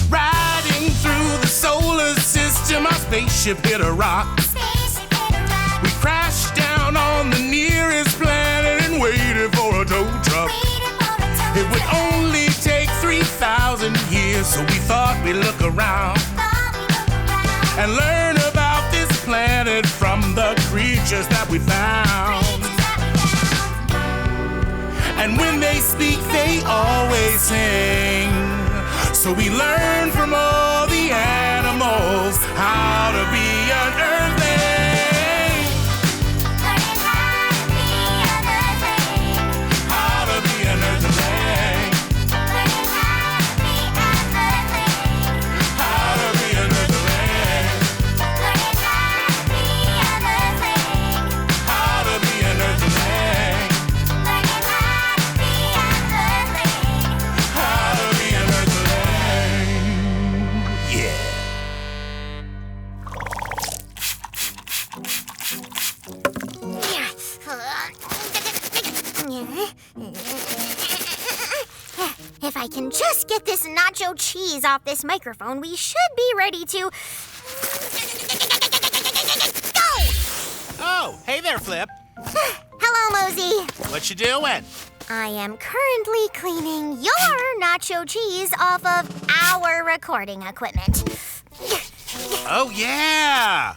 Riding through the solar system, our spaceship hit a rock. We crashed down on the nearest planet and waited for a tow truck. It would only take 3,000 years, so we thought we'd look around and learn about this planet from the creatures that we found. And when they speak, they always sing. So we learn from all the animals how to be an Earthling. Learning how to be an Earthling. How to be an Earthling. Learning how to be an Earthling. How to be an Earthling. Learning how to be an Earthling. How to be an Earthling. Learning how to be an Earthling. How to be an Earthling. Yeah. If I can just get this nacho cheese off this microphone, we should be ready to go! Oh, hey there, Flip. Hello, Mozi. What you doing? I am currently cleaning your nacho cheese off of our recording equipment. Oh, yeah.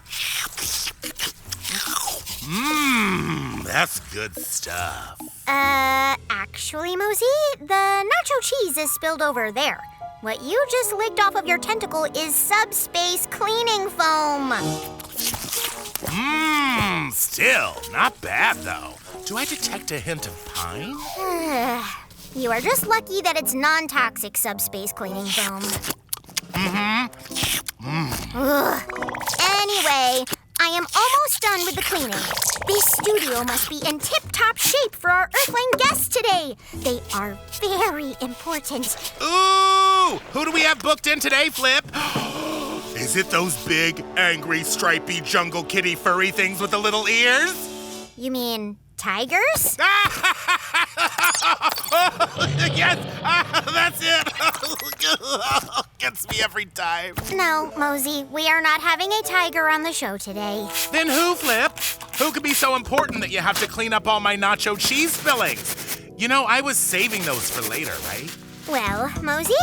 That's good stuff. Actually, Mozi, the nacho cheese is spilled over there. What you just licked off of your tentacle is subspace cleaning foam. Still, not bad, though. Do I detect a hint of pine? You are just lucky that it's non-toxic subspace cleaning foam. Ugh. Anyway, I am almost done with the cleaning. This studio must be in tip-top shape for our Earthling guests today. They are very important. Ooh! Who do we have booked in today, Flip? Is it those big, angry, stripy, jungle kitty furry things with the little ears? You mean tigers? Yes! That's it! Gets me every time. No, Mozi, we are not having a tiger on the show today. Then who, Flip? Who could be so important that you have to clean up all my nacho cheese fillings? You know, I was saving those for later, right? Well, Mozi,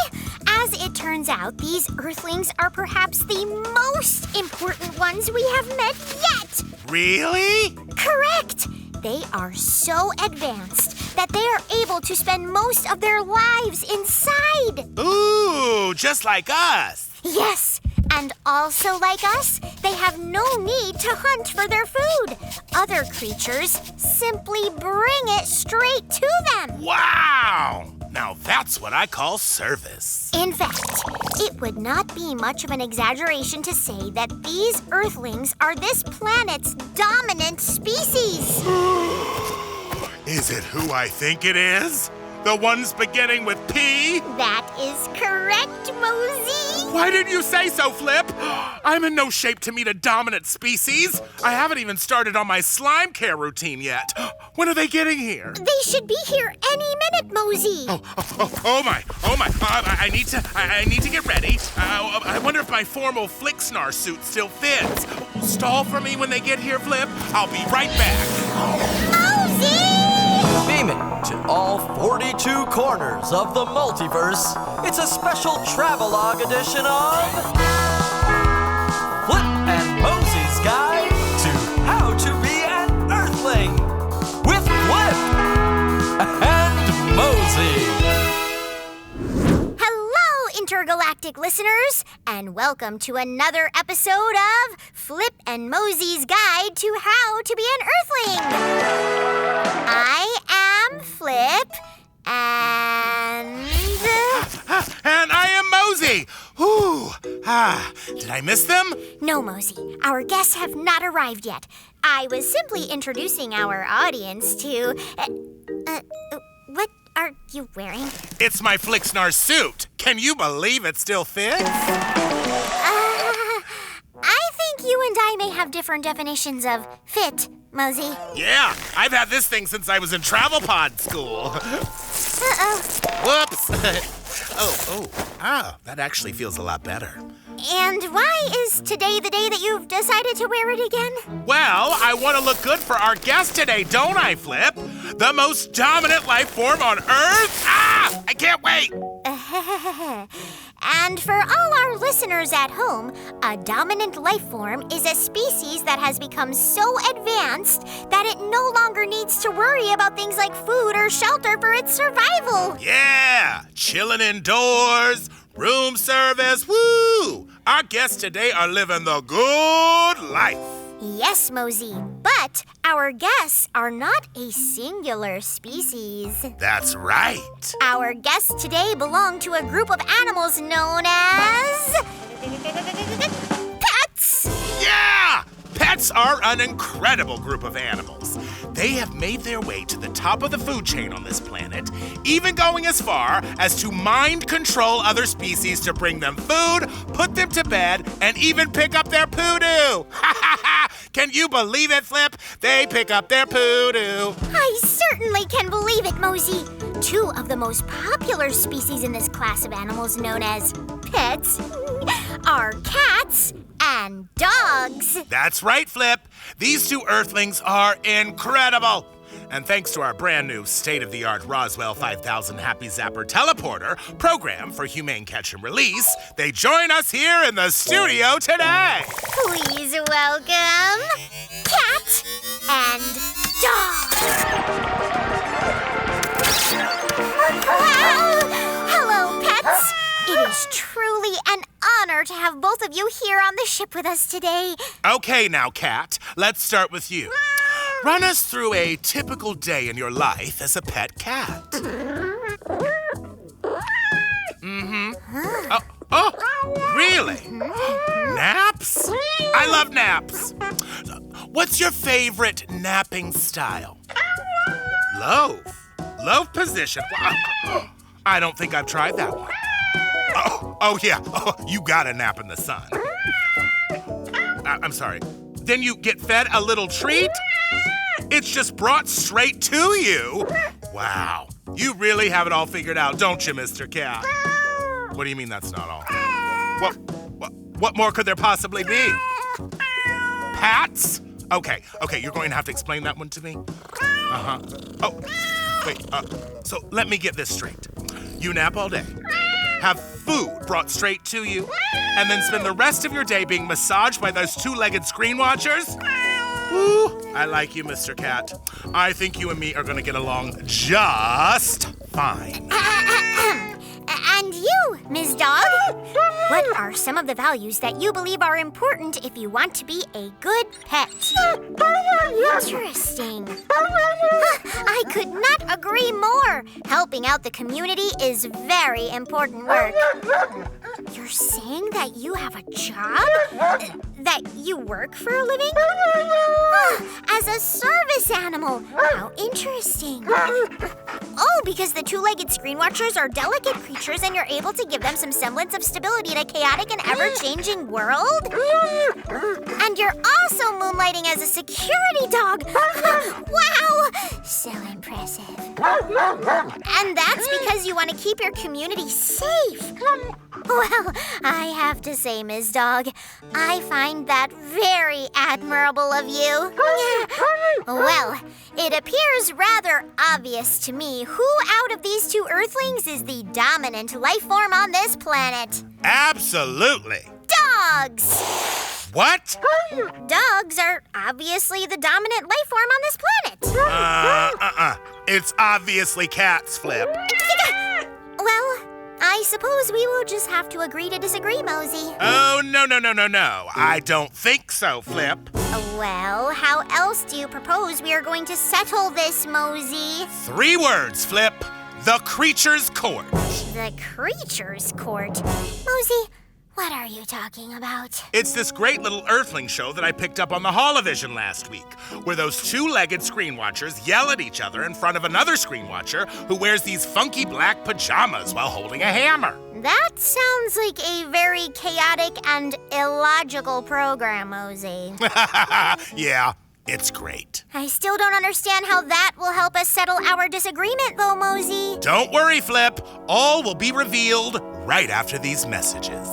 as it turns out, these Earthlings are perhaps the most important ones we have met yet. Really? Correct. They are so advanced that they are able to spend most of their lives inside. Ooh, just like us. Yes, and also like us, they have no need to hunt for their food. Other creatures simply bring it straight to them. Wow! Now that's what I call service. In fact, it would not be much of an exaggeration to say that these Earthlings are this planet's dominant species. Is it who I think it is? The ones beginning with P? That is correct, Mozi. Why didn't you say so, Flip? I'm in no shape to meet a dominant species. I haven't even started on my slime care routine yet. When are they getting here? They should be here any minute, Mozi. Oh my. I need to get ready. I wonder if my formal Flixnar suit still fits. Stall for me when they get here, Flip. I'll be right back. Mozi! Beaming to all 42 corners of the multiverse, it's a special travelogue edition of Flip and Mozi's Guide to How to Be an Earthling with Flip and Mozi. Hello, intergalactic listeners, and welcome to another episode of Flip and Mozi's Guide to How to Be an Earthling. I am Flip, and I am Mozi. Whew. Did I miss them? No, Mozi, our guests have not arrived yet. I was simply introducing our audience to... what are you wearing? It's my Flixnar suit. Can you believe it still fits? I think you and I may have have different definitions of fit, Mozi. Yeah, I've had this thing since I was in travelpod school. Uh-oh. Whoops. That actually feels a lot better. And why is today the day that you've decided to wear it again? Well, I want to look good for our guest today, don't I, Flip? The most dominant life form on Earth? I can't wait! And for all our listeners at home, a dominant life form is a species that has become so advanced that it no longer needs to worry about things like food or shelter for its survival. Yeah! Chilling indoors, room service, woo! Our guests today are living the good life. Yes, Mozi, but our guests are not a singular species. That's right. Our guests today belong to a group of animals known as... pets! Yeah! Pets are an incredible group of animals. They have made their way to the top of the food chain on this planet, even going as far as to mind control other species to bring them food, put them to bed, and even pick up their poo-doo. Can you believe it, Flip? They pick up their poo-doo. I certainly can believe it, Mozi. Two of the most popular species in this class of animals known as pets are cats and dogs. That's right, Flip. These two Earthlings are incredible. And thanks to our brand new state-of-the-art Roswell 5000 Happy Zapper teleporter program for humane catch and release, they join us here in the studio today. Please welcome Cat and Dog. Wow! Hello, pets. It is truly an honor to have both of you here on the ship with us today. Okay now, Cat, let's start with you. Run us through a typical day in your life as a pet cat. Oh, really? Naps? I love naps. What's your favorite napping style? Loaf position. I don't think I've tried that one. Oh yeah. Oh, you gotta nap in the sun. I'm sorry. Then you get fed a little treat? It's just brought straight to you. Wow. You really have it all figured out, don't you, Mr. Cat? What do you mean that's not all? What more could there possibly be? Pats? Okay, you're going to have to explain that one to me. Oh, wait, so let me get this straight. You nap all day, have food brought straight to you, and then spend the rest of your day being massaged by those two-legged screen watchers? Woo, I like you, Mr. Cat. I think you and me are going to get along just fine. And you, Ms. Dog? What are some of the values that you believe are important if you want to be a good pet? Interesting. I could not agree more. Helping out the community is very important work. You're saying that you have a job? That you work for a living? As a service animal. How interesting. Oh, because the two-legged screen watchers are delicate creatures and you're able to give them some semblance of stability in a chaotic and ever-changing world? And you're also moonlighting as a security dog. Wow! So impressive. And that's because you want to keep your community safe. Well, I have to say, Ms. Dog, I find that very admirable of you. Well, it appears rather obvious to me who out of these two Earthlings is the dominant life form on this planet. Absolutely. Dogs! What? Dogs are obviously the dominant life form on this planet. It's obviously cats, Flip. Well, I suppose we will just have to agree to disagree, Mozi. Oh, no. I don't think so, Flip. Well, how else do you propose we are going to settle this, Mozi? 3 words, Flip. The Creature's Court. The Creature's Court? Mozi, What are you talking about? It's this great little Earthling show that I picked up on the Holovision last week, where those two-legged screen watchers yell at each other in front of another screen watcher who wears these funky black pajamas while holding a hammer. That sounds like a very chaotic and illogical program, Mozi. Yeah, it's great. I still don't understand how that will help us settle our disagreement, though, Mozi. Don't worry, Flip. All will be revealed right after these messages.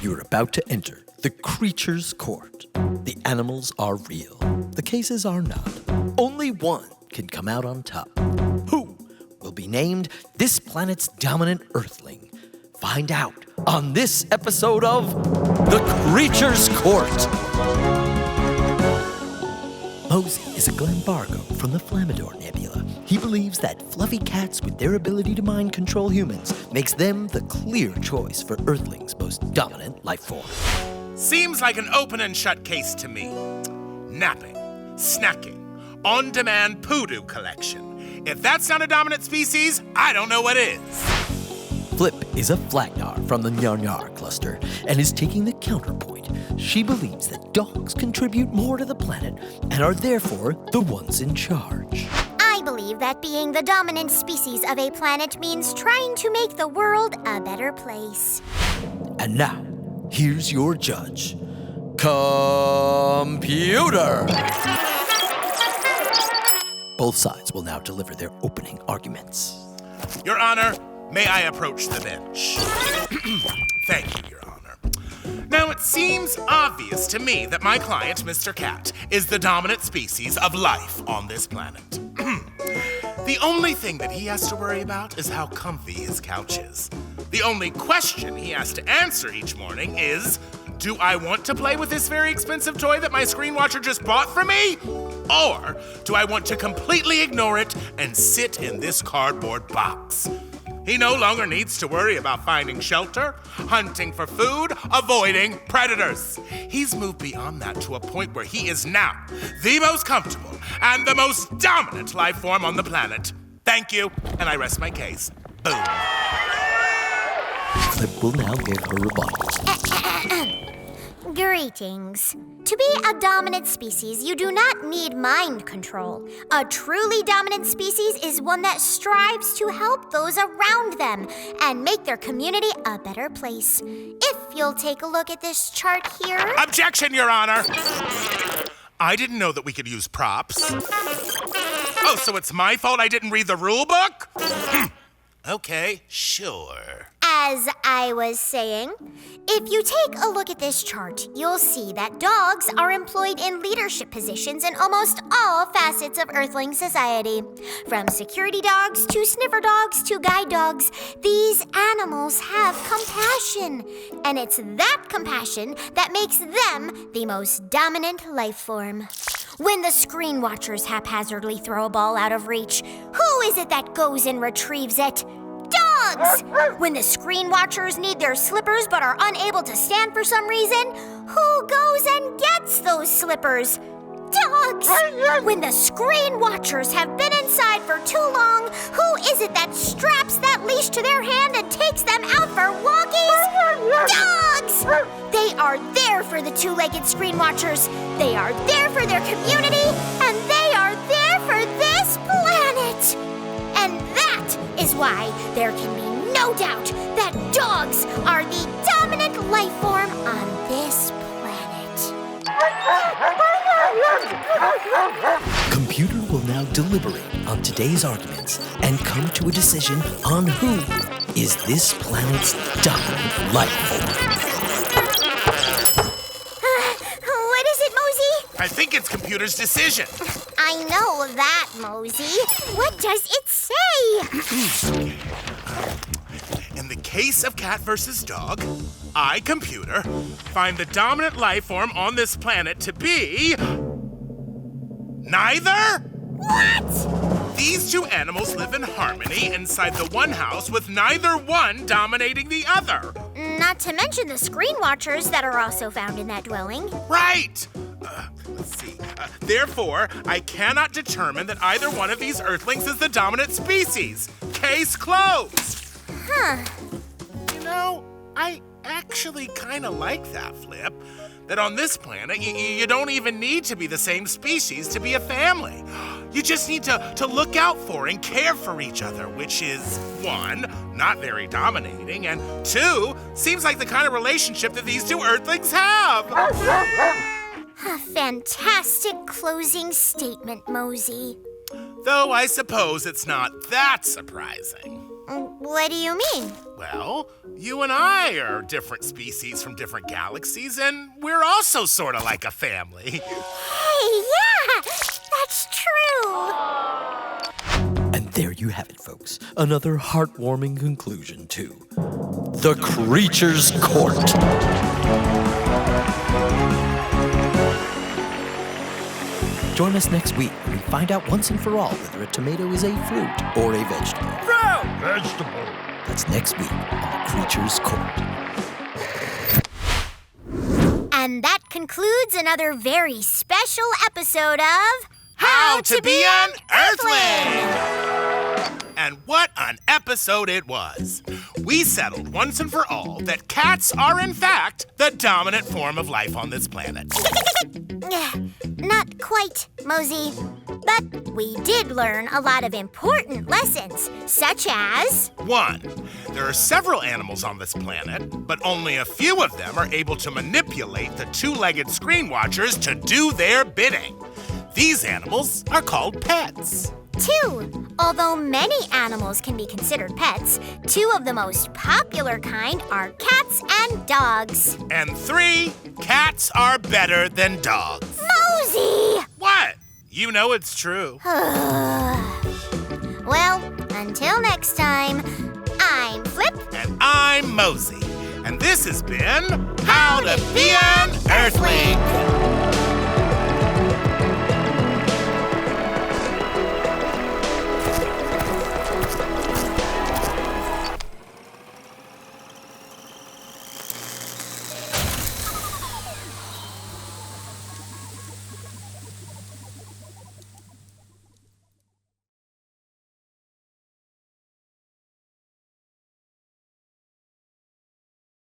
You're about to enter the creature's court. The animals are real. The cases are not. Only one can come out on top. Who will be named this planet's dominant Earthling? Find out on this episode of The Creature's Court. Mozi is a Glenbargo from the Flamador Nebula. He believes that fluffy cats with their ability to mind control humans makes them the clear choice for Earthling's most dominant life form. Seems like an open and shut case to me. Napping, snacking, on-demand poodoo collection. If that's not a dominant species, I don't know what is. Flip is a Flagnar from the Nyar cluster and is taking the counterpoint. She believes that dogs contribute more to the planet and are therefore the ones in charge. I believe that being the dominant species of a planet means trying to make the world a better place. And now, here's your judge, Computer. Both sides will now deliver their opening arguments. Your Honor, may I approach the bench? Thank you, Your Honor. Now, it seems obvious to me that my client, Mr. Cat, is the dominant species of life on this planet. The only thing that he has to worry about is how comfy his couch is. The only question he has to answer each morning is, do I want to play with this very expensive toy that my screen watcher just bought for me? Or do I want to completely ignore it and sit in this cardboard box? He no longer needs to worry about finding shelter, hunting for food, avoiding predators. He's moved beyond that to a point where he is now the most comfortable and the most dominant life form on the planet. Thank you, and I rest my case. Boom. Flip will now give her rebuttals. Greetings. To be a dominant species, you do not need mind control. A truly dominant species is one that strives to help those around them and make their community a better place. If you'll take a look at this chart here... Objection, Your Honor! I didn't know that we could use props. Oh, so it's my fault I didn't read the rule book? Okay, sure. As I was saying, if you take a look at this chart, you'll see that dogs are employed in leadership positions in almost all facets of Earthling society. From security dogs to sniffer dogs to guide dogs, these animals have compassion. And it's that compassion that makes them the most dominant life form. When the screen watchers haphazardly throw a ball out of reach, who is it that goes and retrieves it? Dogs! When the screen watchers need their slippers but are unable to stand for some reason, who goes and gets those slippers? Dogs! When the screen watchers have been inside for too long, who is it that straps that leash to their hand and takes them out for walkies? Dogs! They are there for the two-legged screen watchers. They are there for their community, and they are there for this planet. And that is why there can be no doubt that dogs are the dominant life form on this planet. Computer will now deliberate on today's arguments and come to a decision on who is this planet's dominant life form. What is it, Mozi? I think it's Computer's decision. I know that, Mozi. What does it say? In the case of cat versus dog, I, Computer, find the dominant life form on this planet to be... neither? What? These two animals live in harmony inside the one house with neither one dominating the other. Not to mention the screen watchers that are also found in that dwelling. Right! Let's see. Therefore, I cannot determine that either one of these Earthlings is the dominant species. Case closed. Huh. You know, I actually kind of like that, Flip. That on this planet, you don't even need to be the same species to be a family. You just need to look out for and care for each other, which is, 1, not very dominating, and 2, seems like the kind of relationship that these two Earthlings have. A fantastic closing statement, Mozi. Though I suppose it's not that surprising. What do you mean? Well, you and I are different species from different galaxies, and we're also sort of like a family. Hey, yeah, that's true. And there you have it, folks. Another heartwarming conclusion to The Creature's Court. Join us next week when we find out once and for all whether a tomato is a fruit or a vegetable. Fruit! Vegetable. That's next week on The Creature's Court. And that concludes another very special episode of How to Be an Earthling! And what an episode it was. We settled once and for all that cats are, in fact, the dominant form of life on this planet. Not quite, Mozi. But we did learn a lot of important lessons, such as... 1, there are several animals on this planet, but only a few of them are able to manipulate the two-legged screen watchers to do their bidding. These animals are called pets. 2, although many animals can be considered pets, 2 of the most popular kind are cats and dogs. And 3, cats are better than dogs. Mozi! What? You know it's true. Well, until next time, I'm Flip. And I'm Mozi. And this has been How to Be an Earthling.